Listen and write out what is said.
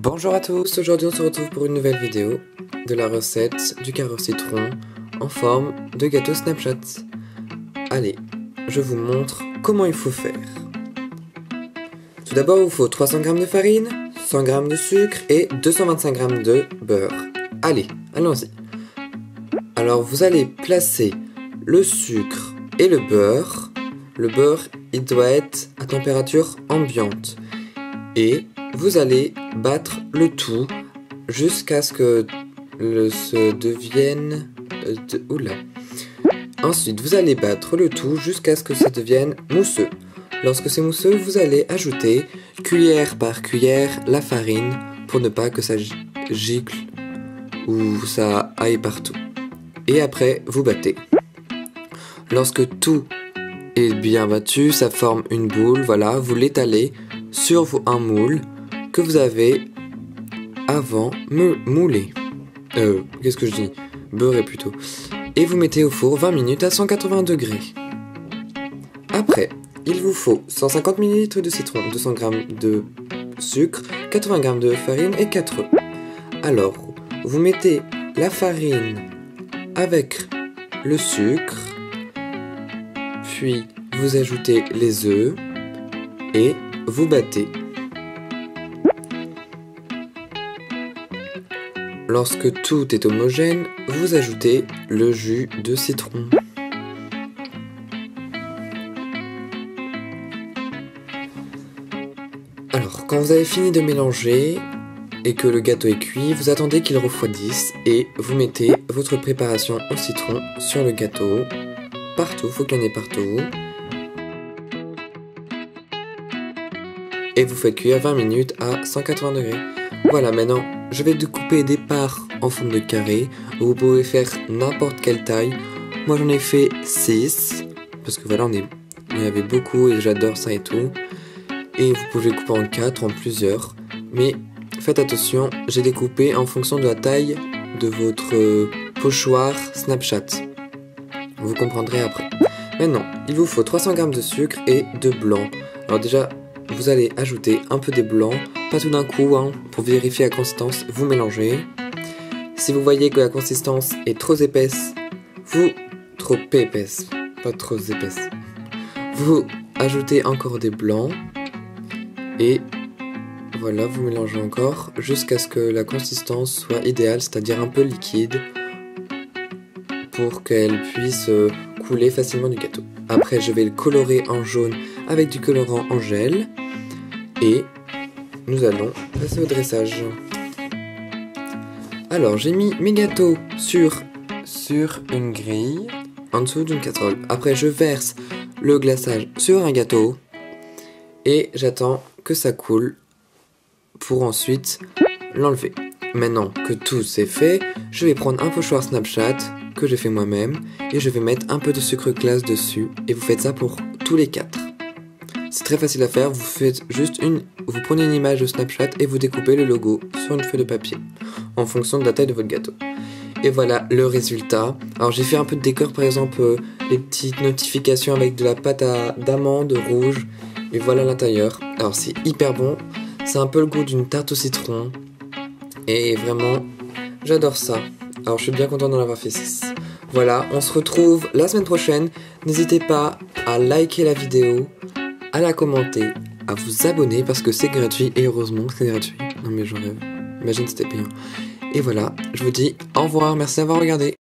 Bonjour à tous, aujourd'hui on se retrouve pour une nouvelle vidéo de la recette du carré au citron en forme de gâteau Snapchat. Allez, je vous montre comment il faut faire. Tout d'abord il vous faut 300 g de farine, 100 g de sucre et 225 g de beurre. Allez, allons-y. Alors vous allez placer le sucre et le beurre. Le beurre, il doit être à température ambiante. Et vous allez battre le tout jusqu'à ce que se devienne... Oula. Ensuite, vous allez battre le tout jusqu'à ce que ça devienne mousseux. Lorsque c'est mousseux, vous allez ajouter cuillère par cuillère la farine pour ne pas que ça gicle ou ça aille partout. Et après, vous battez. Lorsque tout est bien battu, ça forme une boule, voilà, vous l'étalez sur un moule que vous avez avant moulé. Qu'est-ce que je dis? Beurré plutôt. Et vous mettez au four 20 minutes à 180 degrés. Après, il vous faut 150 ml de citron, 200 g de sucre, 80 g de farine et 4 œufs. Alors, vous mettez la farine avec le sucre, puis vous ajoutez les œufs et vous battez. Lorsque tout est homogène, vous ajoutez le jus de citron. Alors, quand vous avez fini de mélanger et que le gâteau est cuit, vous attendez qu'il refroidisse et vous mettez votre préparation au citron sur le gâteau. Partout, faut qu'il y en ait partout. Et vous faites cuire 20 minutes à 180 degrés. Voilà, maintenant, je vais découper des parts en forme de carré. Vous pouvez faire n'importe quelle taille. Moi, j'en ai fait 6. Parce que voilà, il y avait beaucoup et j'adore ça et tout. Et vous pouvez couper en 4, en plusieurs. Mais faites attention, j'ai découpé en fonction de la taille de votre pochoir Snapchat. Vous comprendrez après. Maintenant, il vous faut 300 g de sucre et de blanc. Alors déjà, vous allez ajouter un peu de blanc, pas tout d'un coup, hein, pour vérifier la consistance, vous mélangez. Si vous voyez que la consistance est trop épaisse, trop épaisse, vous ajoutez encore des blancs et voilà, vous mélangez encore jusqu'à ce que la consistance soit idéale, c'est-à-dire un peu liquide pour qu'elle puisse couler facilement du gâteau. Après, je vais le colorer en jaune avec du colorant en gel. Et nous allons passer au dressage. Alors, j'ai mis mes gâteaux sur une grille, en dessous d'une casserole. Après, je verse le glaçage sur un gâteau. Et j'attends que ça coule pour ensuite l'enlever. Maintenant que tout c'est fait, je vais prendre un pochoir Snapchat que j'ai fait moi-même. Et je vais mettre un peu de sucre glace dessus. Et vous faites ça pour tous les 4. C'est très facile à faire, vous faites juste vous prenez une image de Snapchat et vous découpez le logo sur une feuille de papier en fonction de la taille de votre gâteau. Et voilà le résultat. Alors j'ai fait un peu de décor, par exemple les petites notifications avec de la pâte d'amande rouge. Et voilà l'intérieur. Alors c'est hyper bon, c'est un peu le goût d'une tarte au citron. Et vraiment, j'adore ça. Alors je suis bien content d'en avoir fait 6. Voilà, on se retrouve la semaine prochaine. N'hésitez pas à liker la vidéo, à la commenter, à vous abonner parce que c'est gratuit et heureusement que c'est gratuit. Non mais j'en rêve, imagine c'était payant. Et voilà, je vous dis au revoir, merci d'avoir regardé.